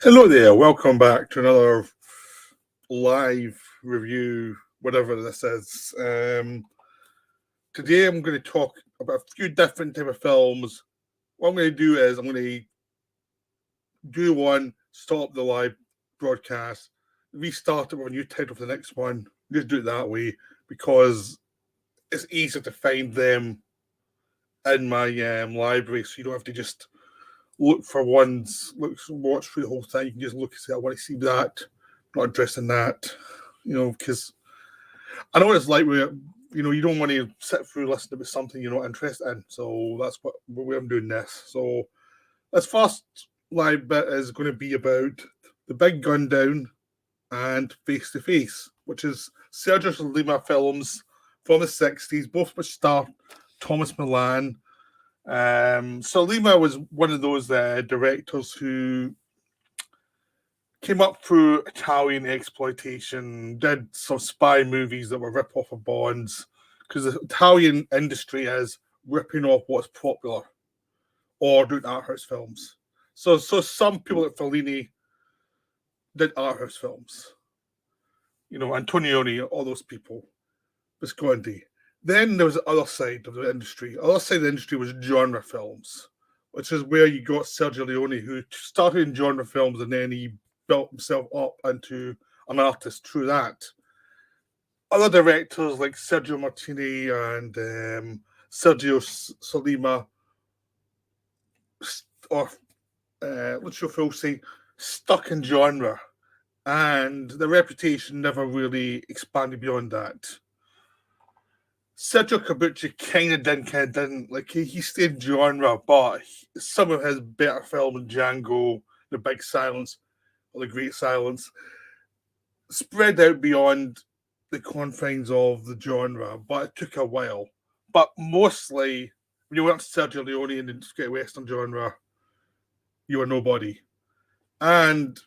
Hello there, welcome back to another live review, whatever this is. Today I'm going to talk about a few different type of films. What I'm going to do is I'm going to do one, stop the live broadcast, restart it with a new title for the next one. Just do it that way because it's easier to find them in my library, so you don't have to just look for ones, watch through the whole thing. You can just look and say, I want to see that. I'm not interested in that, because I know what it's like where, you don't want to sit through listening to something you're not interested in. So that's what way I'm doing this. So this first live bit is going to be about the big Gundown and Face to Face, which is Sergio Sollima films from the 60s, both which star Thomas Milan. Sollima was one of those directors who came up through Italian exploitation, did some spy movies that were rip-off of Bonds, because the Italian industry is ripping off what's popular or doing art house films. So some people like Fellini did art house films. Antonioni, all those people, Visconti. Then there was the other side of the industry. The other side of the industry was genre films, which is where you got Sergio Leone, who started in genre films and then he built himself up into an artist through that. Other directors like Sergio Martini and Sergio Sollima, or Lucio Fulci, stuck in genre, and the reputation never really expanded beyond that. Sergio Corbucci kind of didn't. Like, he stayed genre, but some of his better films, Django, The Big Silence, or The Great Silence, spread out beyond the confines of the genre, but it took a while. But mostly, when you went to Sergio Leone in the spaghetti western genre, you were nobody. And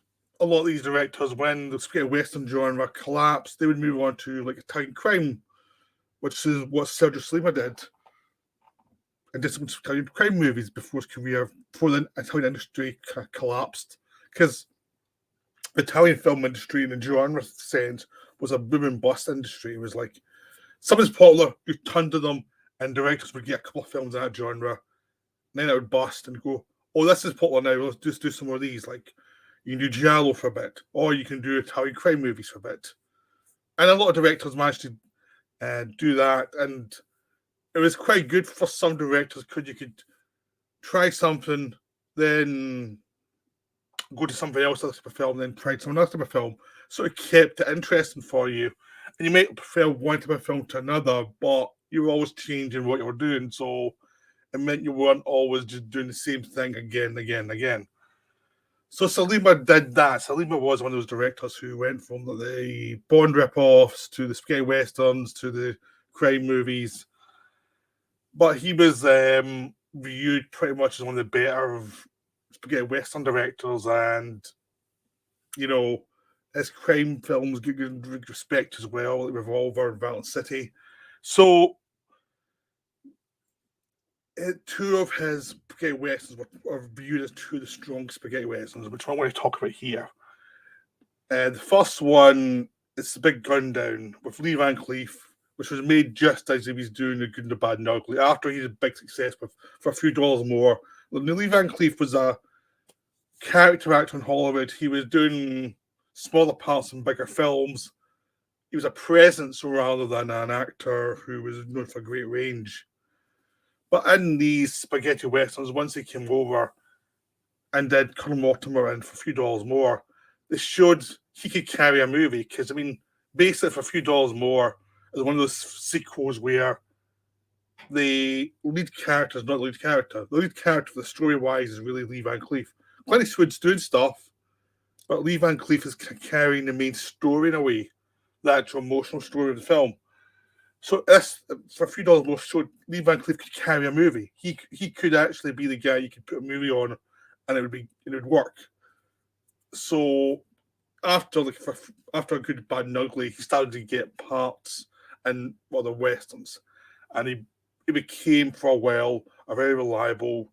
a lot of these directors, when the spaghetti western genre collapsed, they would move on to like Italian crime, which is what Sergio Sollima did. And did some Italian crime movies before his career, before the Italian industry collapsed. Because the Italian film industry in the genre sense was a boom and bust industry. It was like, something's popular, you turn to them, and directors would get a couple of films in that genre, and then it would bust and go, oh, this is popular now, let's just do some more of these. Like, you can do Giallo for a bit, or you can do Italian crime movies for a bit. And a lot of directors managed to do that, and it was quite good for some directors because you could try something, then go to something else, other type of film, then try some other type of film. So it kept it interesting for you. And you might prefer one type of film to another, but you were always changing what you were doing. So it meant you weren't always just doing the same thing again and again and again. So Sollima did that. Sollima was one of those directors who went from the Bond rip-offs to the spaghetti westerns to the crime movies. But he was viewed pretty much as one of the better of spaghetti western directors, and his crime films get good respect as well, like Revolver and Violent City. So two of his spaghetti westerns were viewed as two of the strong spaghetti westerns, which I want to talk about here. The first one is The Big Gundown with Lee Van Cleef, which was made just as he was doing The Good and the Bad and Ugly, after he had a big success for a few dollars more. Lee Van Cleef was a character actor in Hollywood. He was doing smaller parts in bigger films. He was a presence rather than an actor who was known for great range. But in these spaghetti westerns, once he came over and did Colonel Mortimer in for a few dollars more, they showed he could carry a movie. Because, basically for a few dollars more, is one of those sequels where the lead character is not the lead character. The lead character, the story-wise, is really Lee Van Cleef. Clint Eastwood's doing stuff, but Lee Van Cleef is carrying the main story in a way, the actual emotional story of the film. So this, for a few dollars more, showed Lee Van Cleef could carry a movie. He could actually be the guy you could put a movie on, and it would work. So after A Good, Bad and Ugly, he started to get parts in the westerns, and he became for a while a very reliable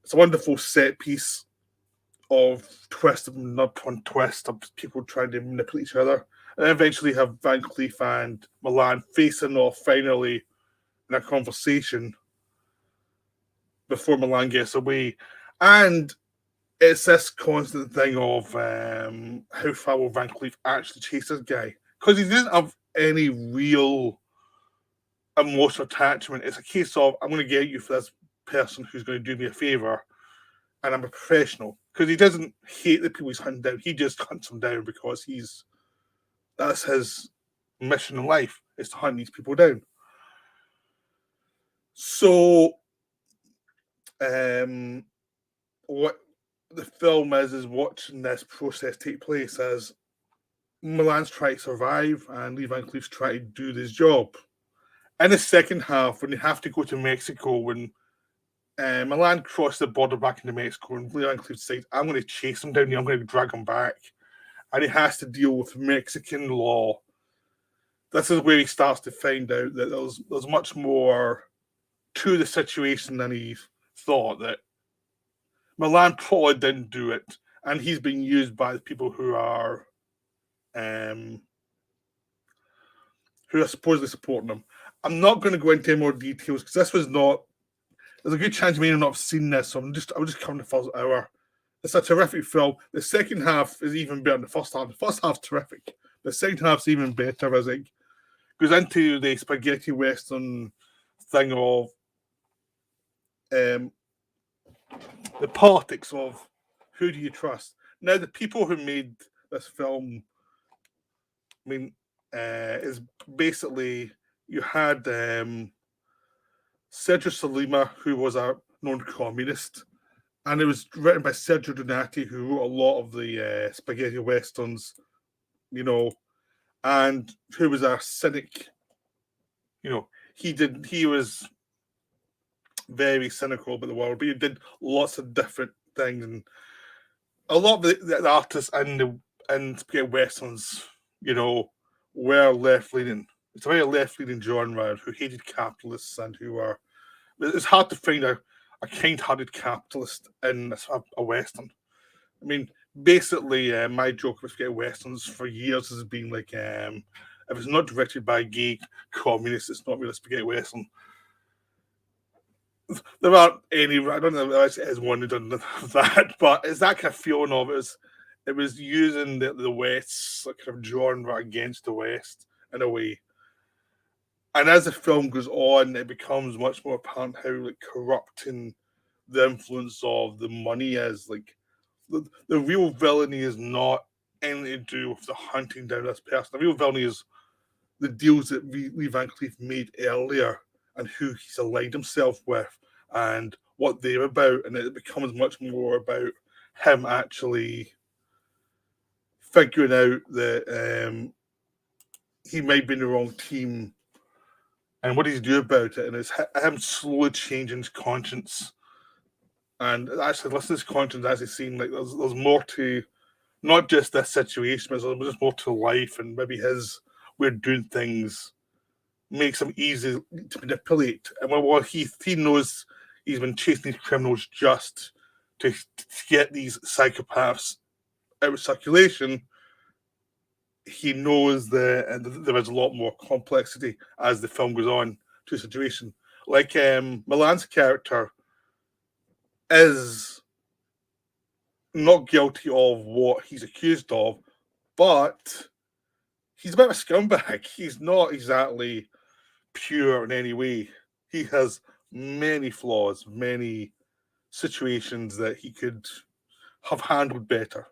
It's a wonderful set piece of twist and not one twist of people trying to manipulate each other. And eventually have Van Cleef and Milan facing off finally in a conversation before Milan gets away. And it's this constant thing of how far will Van Cleef actually chase this guy? Because he didn't have any real emotional attachment. It's a case of, I'm going to get you for this person who's going to do me a favour, and I'm a professional. Because he doesn't hate the people he's hunting down. He just hunts them down because that's his mission in life, is to hunt these people down. So, what the film is watching this process take place as Milan's trying to survive and Lee Van Cleef's trying to do this job. In the second half, when they have to go to Mexico, when Milan crossed the border back into Mexico, and Lee Van Cleef decides, I'm going to chase him down here, I'm going to drag him back. And he has to deal with Mexican law. This is where he starts to find out that there's much more to the situation than he thought, that Milan probably didn't do it, and he's being used by the people who are supposedly supporting him. I'm not going to go into any more details because this was not. There's a good chance you may not have seen this, so I'll just cover the first hour. It's a terrific film. The second half is even better than the first half. The first half's terrific. The second half's even better as it goes into the spaghetti western thing of the politics of who do you trust. Now, the people who made this film, I mean, is basically you had Sergio Sollima, who was a known communist, and it was written by Sergio Donati, who wrote a lot of the spaghetti westerns, and who was a cynic. He was very cynical about the world, but he did lots of different things, and a lot of the artists in spaghetti westerns, were left leaning. It's a very left leaning genre who hated capitalists and who were. It's hard to find a kind-hearted capitalist in a western. I mean, basically, my joke with spaghetti westerns for years has been like, if it's not directed by gay communists, it's not really a spaghetti western. There aren't any. I don't know if there's one who done that, but it's that kind of feeling of it. It was using the West's kind of genre against the West in a way. And as the film goes on, it becomes much more apparent how corrupting the influence of the money is. Like the real villainy is not anything to do with the hunting down this person. The real villainy is the deals that Lee Van Cleef made earlier and who he's aligned himself with and what they're about. And it becomes much more about him actually figuring out that he might be in the wrong team and what he's doing about it. And it's him slowly changing his conscience. And actually, listening to his conscience actually seeing like there's more to not just this situation, but there's just more to life, and maybe his way of doing things makes him easy to manipulate. And while he knows he's been chasing these criminals just to get these psychopaths out of circulation, he knows that there is a lot more complexity as the film goes on to the situation. Like Milan's character is not guilty of what he's accused of, but he's a bit of a scumbag. He's not exactly pure in any way. He has many flaws, many situations that he could have handled better.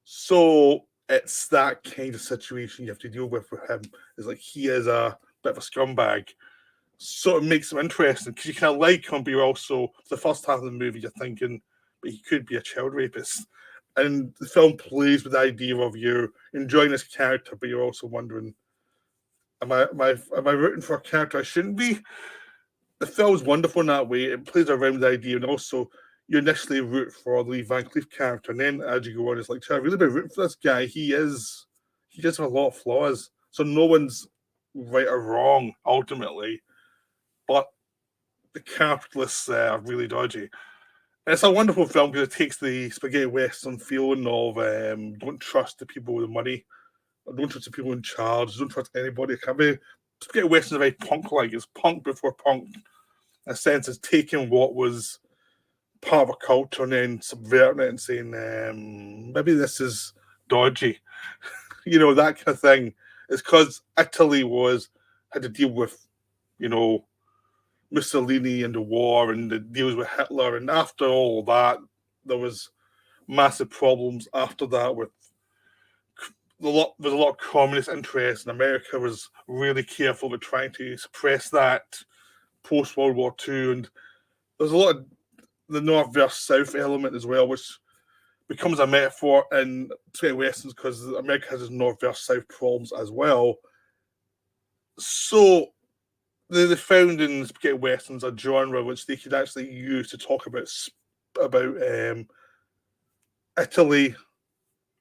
So it's that kind of situation you have to deal with him. It's like he is a bit of a scumbag. So it makes him interesting because you kind of like him, but you're also, the first half of the movie, you're thinking, but he could be a child rapist. And the film plays with the idea of you enjoying this character, but you're also wondering, am I rooting for a character I shouldn't be? The film's wonderful in that way. It plays around with the idea, and also you initially root for the Lee Van Cleef character, and then as you go on, it's like, I've really been rooting for this guy. He does have a lot of flaws, so no one's right or wrong ultimately, but the capitalists are really dodgy. And it's a wonderful film because it takes the spaghetti western feeling of don't trust the people with the money, don't trust the people in charge, don't trust anybody. Spaghetti western is very punk-like. It's punk before punk. In a sense, it's taking what was part of a culture and then subverting it and saying maybe this is dodgy, that kind of thing. It's because Italy had to deal with, you know, Mussolini and the war and the deals with Hitler, and after all that, there was massive problems after that with there's a lot of communist interest, and America was really careful with trying to suppress that post World War II, and there's a lot of the North versus South element as well, which becomes a metaphor in spaghetti westerns because America has its North versus South problems as well. So they found in spaghetti westerns a genre which they could actually use to talk about Italy,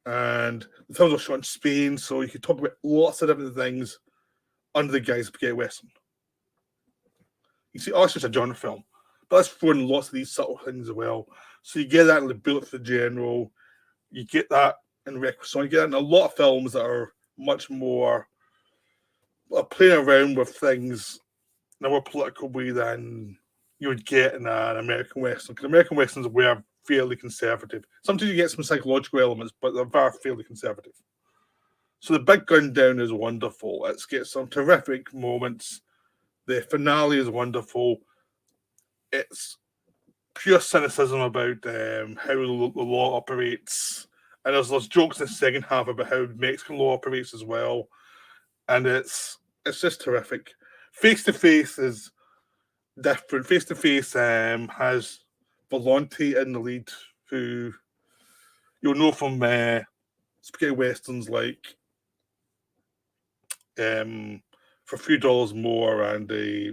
and the films were shot in Spain, so you could talk about lots of different things under the guise of spaghetti western. You see, it's just a genre film, but let's throw in lots of these subtle things as well. So you get that in the Bullet for the General, you get that in Requiem, you get that in a lot of films that are much more playing around with things in a more political way than you would get in an American Western. Because American Westerns were fairly conservative. Sometimes you get some psychological elements, but they're very fairly conservative. So the big Gundown is wonderful. It's got some terrific moments. The finale is wonderful. It's pure cynicism about how the law operates. And there's jokes in the second half about how Mexican law operates as well. And it's just terrific. Face to Face is different. Face to Face has Volonte in the lead, who you'll know from spaghetti westerns like For a Few Dollars More and a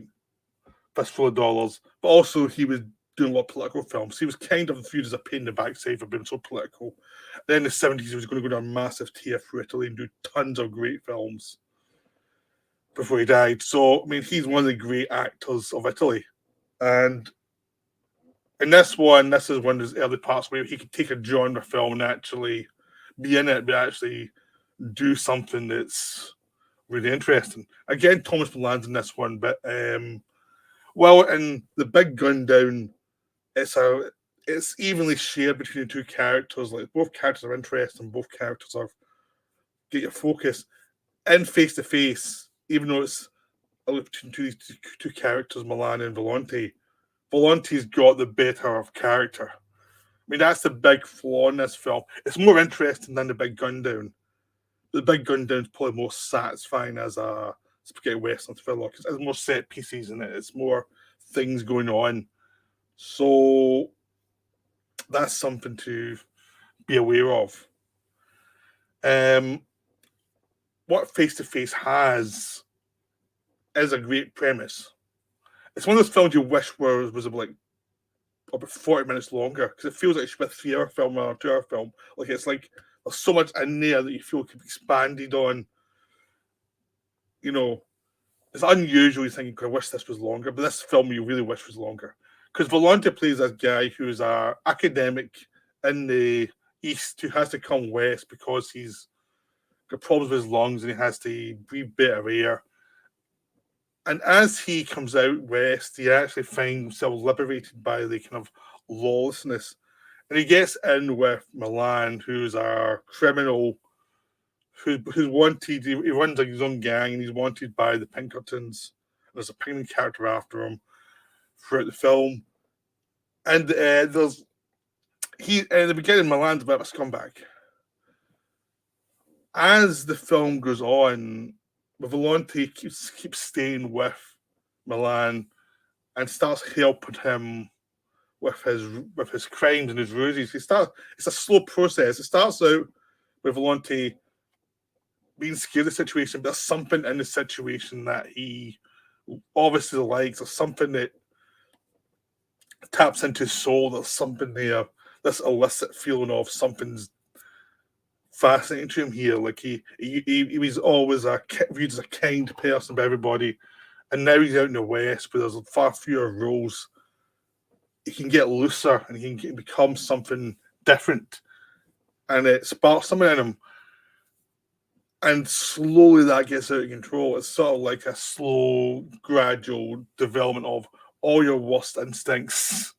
Fistful of Dollars, but also he was doing a lot of political films. He was kind of viewed as a pain in the backside for being so political. Then in the 70s, he was going to go on a massive tear through Italy and do tons of great films before he died. So, I mean, he's one of the great actors of Italy. And in this one, this is one of his early parts where he could take a genre film and actually be in it, but actually do something that's really interesting. Again, Thomas Milan's in this one, but well, in The Big Gundown, it's evenly shared between the two characters. Like, both characters are interesting, both characters get your focus. In Face to Face, even though it's between two characters, Milan and Volonte, Volante's got the better of character. I mean, that's the big flaw in this film. It's more interesting than The Big Gundown. The Big Gundown is probably more satisfying as a spaghetti western thriller because there's more set pieces in it. It's more things going on. So that's something to be aware of. What Face to Face has is a great premise. It's one of those films you wish was about 40 minutes longer because it feels like it should be a 3-hour film or a 2-hour film. Like, it's like there's so much in there that you feel could be expanded on. You know, it's unusual. You think, I wish this was longer, but this film you really wish was longer. Because Volonte plays this guy who's an academic in the East who has to come west because he's got problems with his lungs and he has to breathe better air. And as he comes out west, he actually finds himself liberated by the kind of lawlessness. And he gets in with Milan, who's a criminal, who's wanted. He runs his own gang and he's wanted by the Pinkertons. There's a Pinkerton character after him throughout the film. And in the beginning, Milan's a bit of a scumbag. As the film goes on, Volonte keeps staying with Milan and starts helping him with his crimes and his ruses. It's a slow process. It starts out with Volonte being scared of the situation, but there's something in the situation that he obviously likes, or something that taps into his soul. There's something there, this illicit feeling of something's fascinating to him here. Like he was always viewed as a kind person by everybody, and now he's out in the West, but there's far fewer rules. he can get looser and he can become something different, and it sparks something in him. And slowly that gets out of control. It's sort of like a slow, gradual development of all your worst instincts.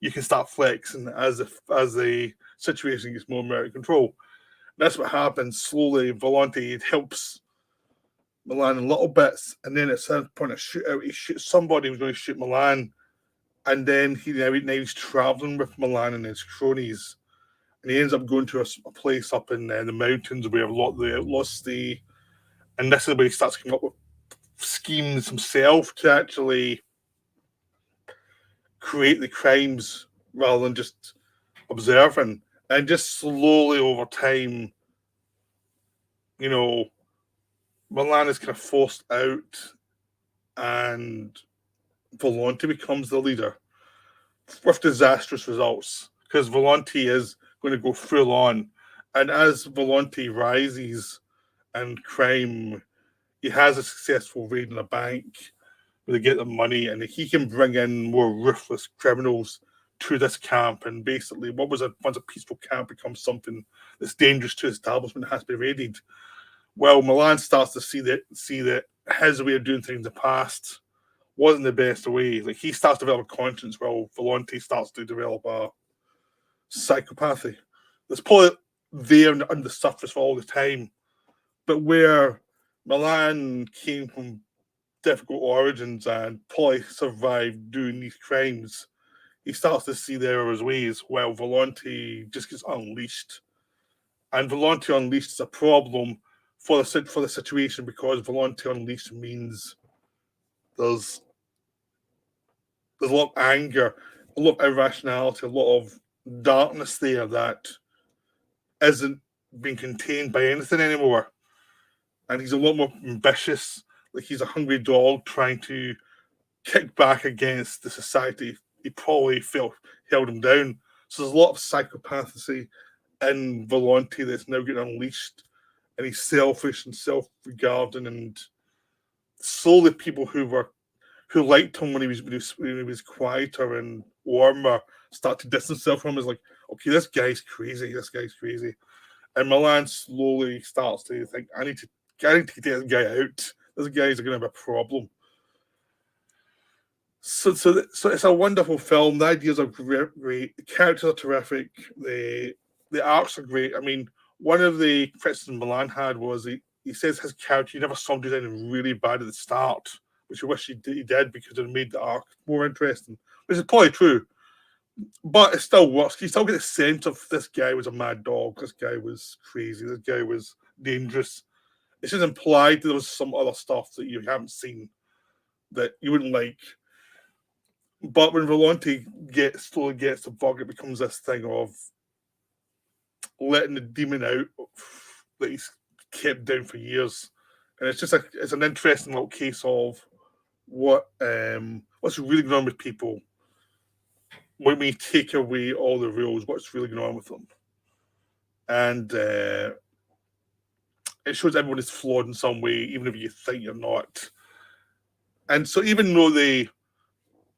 You can start flexing as the situation gets more and more out of control. That's what happens slowly. Volante helps Milan in little bits, and then at some point a shootout, he shoots somebody who's going to shoot Milan, and then now he's traveling with Milan and his cronies, and he ends up going to a place up in the mountains where a lot of the outlaws stay, and this is where he starts coming up with schemes himself to actually create the crimes rather than just observing, and just slowly over time, you know, Milan is kind of forced out, and Volante becomes the leader with disastrous results because Volante is going to go full on. And as Volante rises and crime, he has a successful raid in a bank where they get the money, and he can bring in more ruthless criminals to this camp. And basically, what was once a peaceful camp becomes something that's dangerous to the establishment that has to be raided. Well, Milan starts to see that his way of doing things in the past wasn't the best way. Like, he starts to develop a conscience, while Volante starts to develop a psychopathy. That's probably there under the surface for all the time, but where Milan came from difficult origins and probably survived doing these crimes, he starts to see the error of his ways, while Volante just gets unleashed. And Volante Unleashed is a problem for the situation, because Volante Unleashed means there's a lot of anger, a lot of irrationality, a lot of darkness there that isn't being contained by anything anymore. And he's a lot more ambitious, like he's a hungry dog trying to kick back against the society he probably felt held him down. So there's a lot of psychopathy in Volante that's now getting unleashed, and he's selfish and self-regarding, and slowly people who liked him when he was quieter and warmer start to distance themselves from him. It's like, okay, this guy's crazy. And Milan slowly starts to think, I need to get this guy out. This guy's going to have a problem. So it's a wonderful film. The ideas are great. The characters are terrific. The arcs are great. I mean, one of the criticisms Milan had was he says his character, you never saw him do anything really bad at the start, which I wish he did because it made the arc more interesting, which is probably true. But it still works. You still get the sense of this guy was a mad dog. This guy was crazy. This guy was dangerous. It's just implied that there was some other stuff that you haven't seen that you wouldn't like. But when Volante slowly gets the bug, it becomes this thing of letting the demon out that he's kept down for years. And it's an interesting little case of what's really going on with people when we take away all the rules, what's really going on with them. And it shows everyone is flawed in some way, even if you think you're not. And so even though they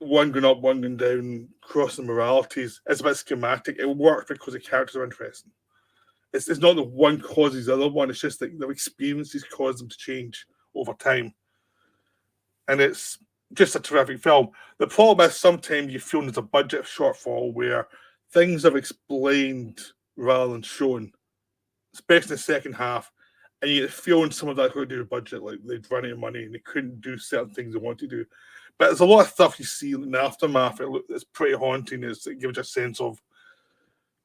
one going up, one going down, crossing moralities, it's a bit schematic. It works because the characters are interesting. It's not that one causes the other one. It's just that their experiences cause them to change over time. And it's just a terrific film. The problem is sometimes you feel there's a budget shortfall where things are explained rather than shown, especially in the second half. And you feel in some of that to do with budget, like they'd run out of money and they couldn't do certain things they wanted to do. But there's a lot of stuff you see in the aftermath. It's pretty haunting. It gives you a sense of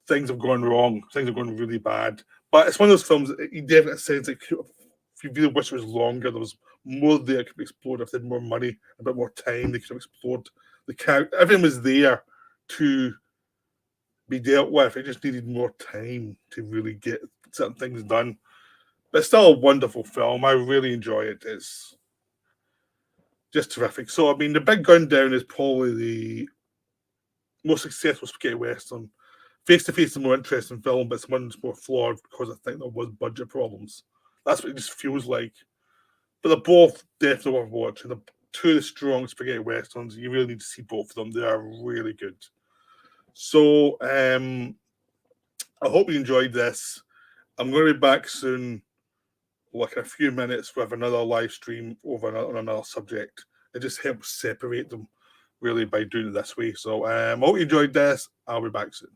things have gone wrong, things have gone really bad. But it's one of those films that you definitely sense like if you really wish it was longer, there was more there that could be explored. If they had more money, a bit more time, they could have explored the character. Everything was there to be dealt with. It just needed more time to really get certain things done. But it's still a wonderful film. I really enjoy it. It's just terrific. So, I mean, The Big Gundown is probably the most successful spaghetti western. Face to Face is a more interesting film, but it's one that's more flawed because I think there was budget problems. That's what it just feels like. But they're both definitely worth watching. They're two of the strong spaghetti westerns. You really need to see both of them. They are really good. So I hope you enjoyed this. I'm going to be back soon, like in a few minutes, with another live stream on another subject. It just helps separate them really by doing it this way. So I hope you enjoyed this. I'll be back soon.